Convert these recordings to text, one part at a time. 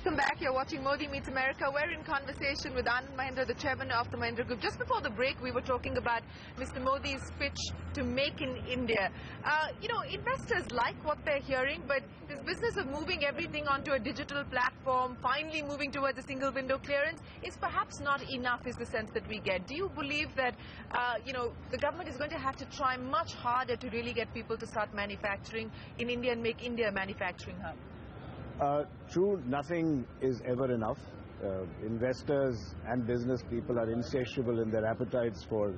Welcome back. You're watching Modi Meets America. We're in conversation with Anand Mahindra, the chairman of the Mahindra Group. Just before the break, we were talking about Mr. Modi's pitch to make in India. Investors like what they're hearing, but this business of moving everything onto a digital platform, finally moving towards a single window clearance, is perhaps not enough, is the sense that we get. Do you believe that, the government is going to have to try much harder to really get people to start manufacturing in India and make India a manufacturing hub? True, nothing is ever enough. Investors and business people are insatiable in their appetites for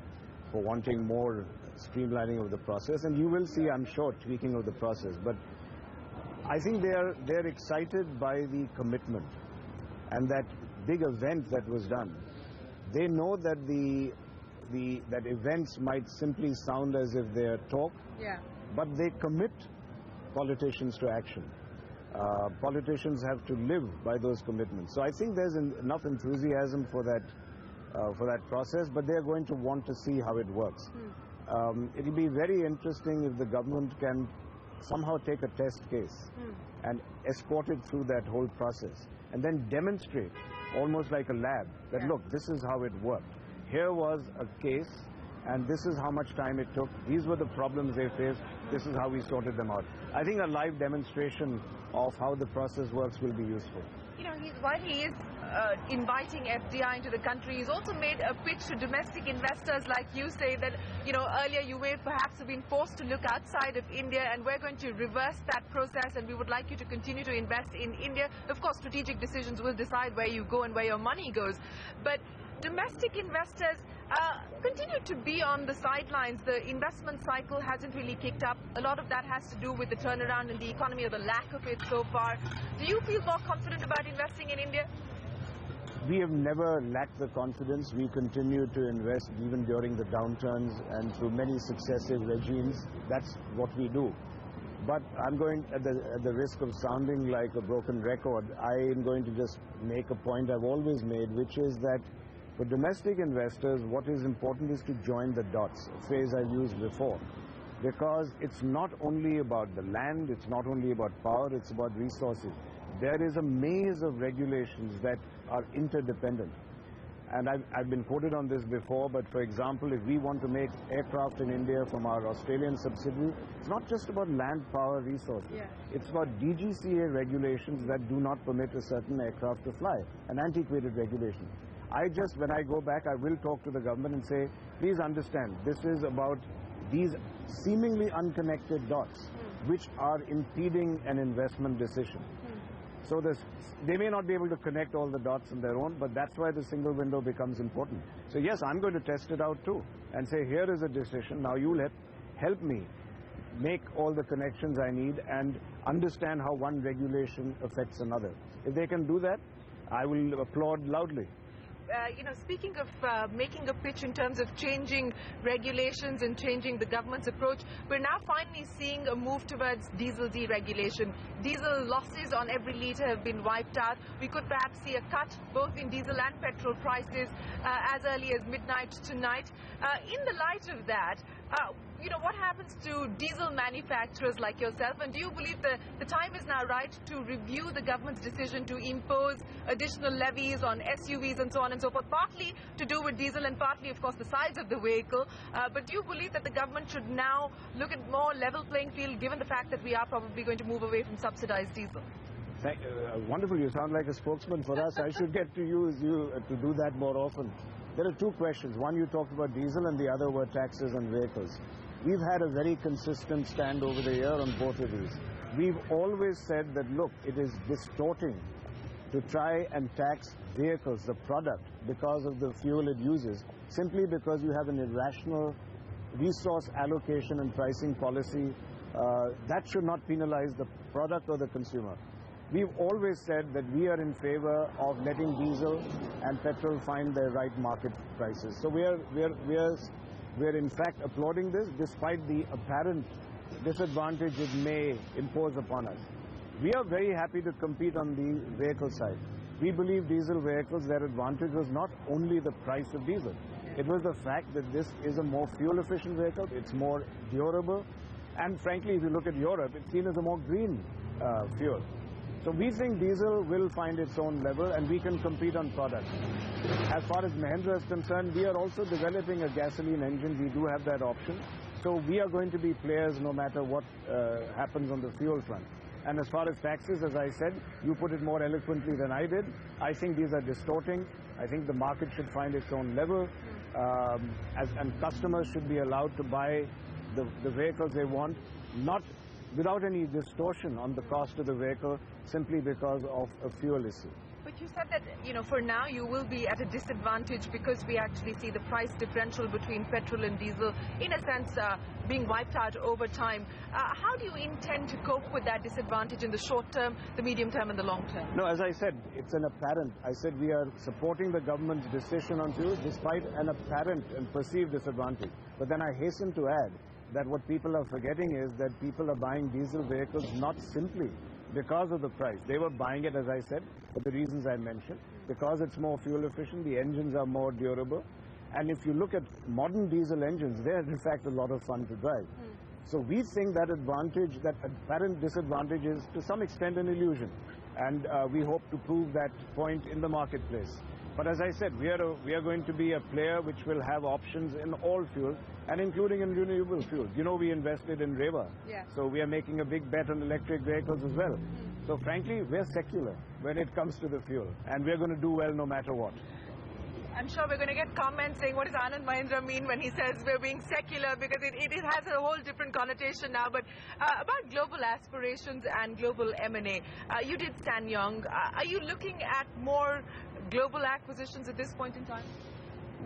wanting more streamlining of the process, and you will see, I'm sure, tweaking of the process. But I think they're excited by the commitment and that big event that was done. They know that that events might simply sound as if they're talk, but they commit politicians to action. Politicians have to live by those commitments. So I think there's enough enthusiasm for that process, but they're going to want to see how it works. It'll be very interesting if the government can somehow take a test case and escort it through that whole process and then demonstrate, almost like a lab, that look, this is how it worked. Here was a case, and this is how much time it took. These were the problems they faced. This is how we sorted them out. I think a live demonstration of how the process works will be useful. While he is inviting FDI into the country, he's also made a pitch to domestic investors, like you say, that, earlier you may perhaps have been forced to look outside of India, and we're going to reverse that process, and we would like you to continue to invest in India. Of course, strategic decisions will decide where you go and where your money goes. But domestic investors continue to be on the sidelines. The investment cycle hasn't really kicked up. A lot of that has to do with the turnaround in the economy, or the lack of it so far. Do you feel more confident about investing in India? We have never lacked the confidence. We continue to invest even during the downturns and through many successive regimes. That's what we do. But I'm going, at the risk of sounding like a broken record, I am going to just make a point I've always made, which is that for domestic investors, what is important is to join the dots, a phrase I've used before. Because it's not only about the land, it's not only about power, it's about resources. There is a maze of regulations that are interdependent. And I've been quoted on this before, but for example, if we want to make aircraft in India from our Australian subsidiary, it's not just about land, power, resources. It's about DGCA regulations that do not permit a certain aircraft to fly, an antiquated regulation. When I go back, I will talk to the government and say, please understand, this is about these seemingly unconnected dots, which are impeding an investment decision. So they may not be able to connect all the dots on their own, but that's why the single window becomes important. So yes, I'm going to test it out too and say, here is a decision. Now you'll help me make all the connections I need and understand how one regulation affects another. If they can do that, I will applaud loudly. Speaking of making a pitch in terms of changing regulations and changing the government's approach, we're now finally seeing a move towards diesel deregulation. Diesel losses on every litre have been wiped out. We could perhaps see a cut both in diesel and petrol prices as early as midnight tonight. In the light of that, what happens to diesel manufacturers like yourself, and do you believe the time is now right to review the government's decision to impose additional levies on SUVs and so on and so forth, partly to do with diesel and partly, of course, the size of the vehicle, but do you believe that the government should now look at more level playing field, given the fact that we are probably going to move away from subsidized diesel? Wonderful, you sound like a spokesman for us. I should get to use you to do that more often. There are two questions. One, you talked about diesel, and the other were taxes on vehicles. We've had a very consistent stand over the year on both of these. We've always said that, look, it is distorting to try and tax vehicles, the product, because of the fuel it uses, simply because you have an irrational resource allocation and pricing policy. That should not penalize the product or the consumer. We've always said that we are in favor of letting diesel and petrol find their right market prices. So we're in fact applauding this, despite the apparent disadvantage it may impose upon us. We are very happy to compete on the vehicle side. We believe diesel vehicles, their advantage was not only the price of diesel. It was the fact that this is a more fuel-efficient vehicle, it's more durable, and frankly, if you look at Europe, it's seen as a more green fuel. So we think diesel will find its own level and we can compete on products. As far as Mahindra is concerned, we are also developing a gasoline engine. We do have that option. So we are going to be players no matter what happens on the fuel front. And as far as taxes, as I said, you put it more eloquently than I did. I think these are distorting. I think the market should find its own level. And customers should be allowed to buy the vehicles they want, not without any distortion on the cost of the vehicle simply because of a fuel issue. But you said that, for now you will be at a disadvantage because we actually see the price differential between petrol and diesel, in a sense, being wiped out over time. How do you intend to cope with that disadvantage in the short term, the medium term and the long term? No, as I said, it's an apparent. I said we are supporting the government's decision on fuel despite an apparent and perceived disadvantage. But then I hasten to add that what people are forgetting is that people are buying diesel vehicles not simply because of the price. They were buying it, as I said, for the reasons I mentioned. Because it's more fuel efficient, the engines are more durable. And if you look at modern diesel engines, they're in fact a lot of fun to drive. So we think that advantage, that apparent disadvantage is to some extent an illusion. And we hope to prove that point in the marketplace. But as I said, we are going to be a player which will have options in all fuels, and including in renewable fuels. We invested in Reva. Yeah. So we are making a big bet on electric vehicles as well. So frankly, we're secular when it comes to the fuel, and we're going to do well no matter what. I'm sure we're going to get comments saying, what does Anand Mahindra mean when he says we're being secular, because it has a whole different connotation now. But about global aspirations and global M&A, you did SsangYong. Are you looking at more global acquisitions at this point in time?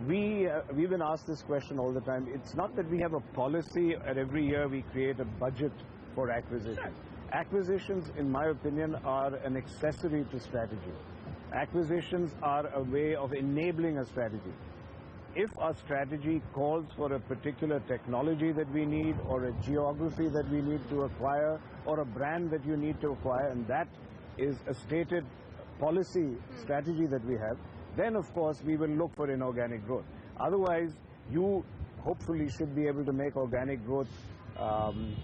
We've been asked this question all the time. It's not that we have a policy and every year we create a budget for acquisition. Sure. Acquisitions, in my opinion, are an accessory to strategy. Acquisitions are a way of enabling a strategy. If our strategy calls for a particular technology that we need, or a geography that we need to acquire, or a brand that you need to acquire, and that is a stated policy strategy that we have, then of course we will look for inorganic growth. Otherwise, you hopefully should be able to make organic growth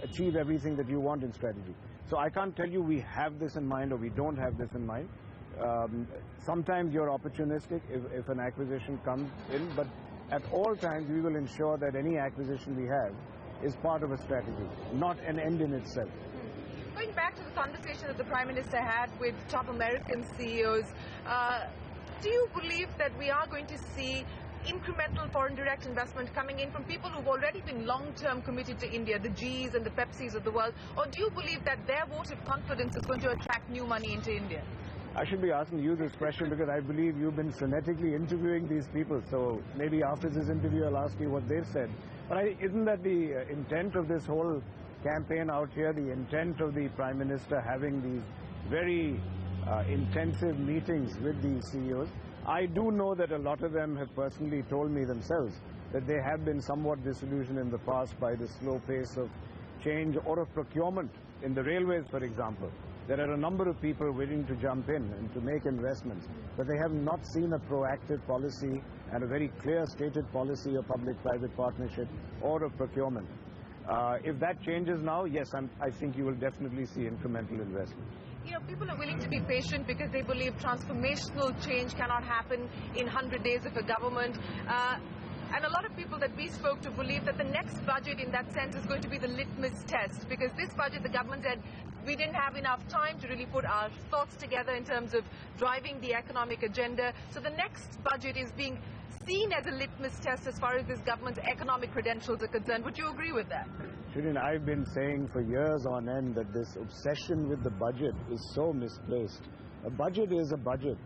achieve everything that you want in strategy. So I can't tell you we have this in mind or we don't have this in mind. Sometimes you're opportunistic if an acquisition comes in, but at all times we will ensure that any acquisition we have is part of a strategy, not an end in itself. Going back to the conversation that the Prime Minister had with top American CEOs, do you believe that we are going to see incremental foreign direct investment coming in from people who've already been long-term committed to India, the Gs and the Pepsis of the world, or do you believe that their vote of confidence is going to attract new money into India? I should be asking you this question because I believe you've been frenetically interviewing these people, so maybe after this interview I'll ask you what they've said. But isn't that the intent of this whole campaign out here, the intent of the Prime Minister having these very intensive meetings with these CEOs? I do know that a lot of them have personally told me themselves that they have been somewhat disillusioned in the past by the slow pace of change or of procurement in the railways, for example. There are a number of people willing to jump in and to make investments, but they have not seen a proactive policy and a very clear stated policy of public-private partnership or of procurement. If that changes now, yes, I think you will definitely see incremental investment. People are willing to be patient because they believe transformational change cannot happen in 100 days of a government. And a lot of people that we spoke to believe that the next budget in that sense is going to be the litmus test, because this budget, the government said, we didn't have enough time to really put our thoughts together in terms of driving the economic agenda. So the next budget is being seen as a litmus test as far as this government's economic credentials are concerned. Would you agree with that? Shereen, I've been saying for years on end that this obsession with the budget is so misplaced. A budget is a budget.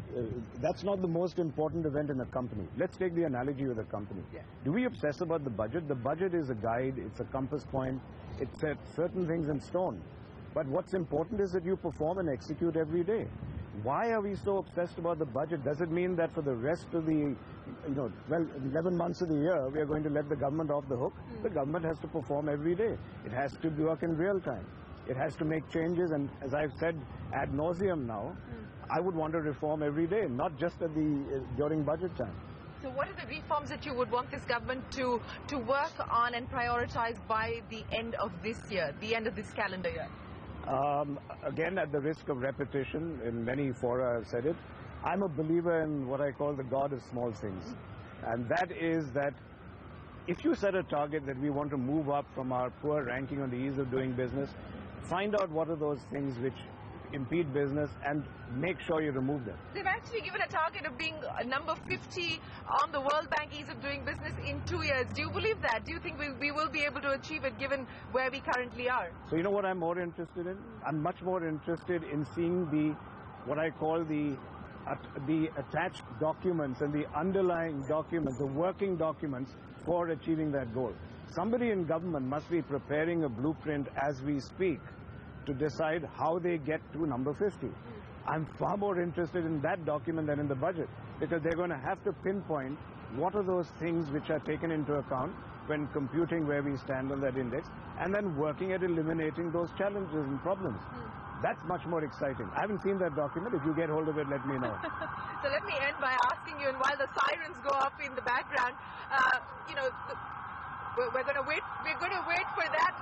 That's not the most important event in a company. Let's take the analogy with a company. Yeah. Do we obsess about the budget? The budget is a guide, it's a compass point, it sets certain things in stone. But what's important is that you perform and execute every day. Why are we so obsessed about the budget? Does it mean that for the rest of the 11 months of the year, we are going to let the government off the hook? The government has to perform every day. It has to work in real time. It has to make changes, and as I've said ad nauseum now, I would want to reform every day, not just during budget time. So what are the reforms that you would want this government to work on and prioritize by the end of this year, the end of this calendar year? Again, at the risk of repetition, in many fora I've said it, I'm a believer in what I call the God of small things. And that is that if you set a target that we want to move up from our poor ranking on the ease of doing business, find out what are those things which impede business and make sure you remove them. They've actually given a target of being number 50 on the World Bank ease of doing business in 2 years. Do you believe that? Do you think we will be able to achieve it given where we currently are? So you know what I'm more interested in? I'm much more interested in seeing what I call the attached documents and the underlying documents, the working documents for achieving that goal. Somebody in government must be preparing a blueprint as we speak to decide how they get to number 50. I'm far more interested in that document than in the budget, because they're going to have to pinpoint what are those things which are taken into account when computing where we stand on that index, and then working at eliminating those challenges and problems. That's much more exciting. I haven't seen that document. If you get hold of it, let me know. So let me end by asking you, and while the sirens go up in the background, we're going to wait. We're going to wait for that.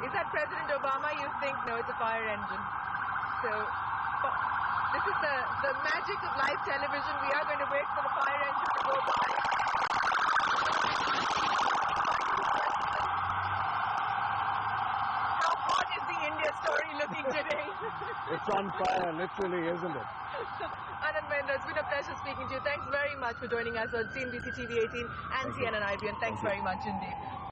Is that President Obama? You think? No, it's a fire engine. So this is the magic of live television. We are going to wait for the fire engine to go by. How hot is the India story looking today? It's on fire, literally, isn't it? Anand Mahindra, it's been a pleasure speaking to you. Thanks very much for joining us on CNBC TV 18 and CNN IB, and thanks very much indeed.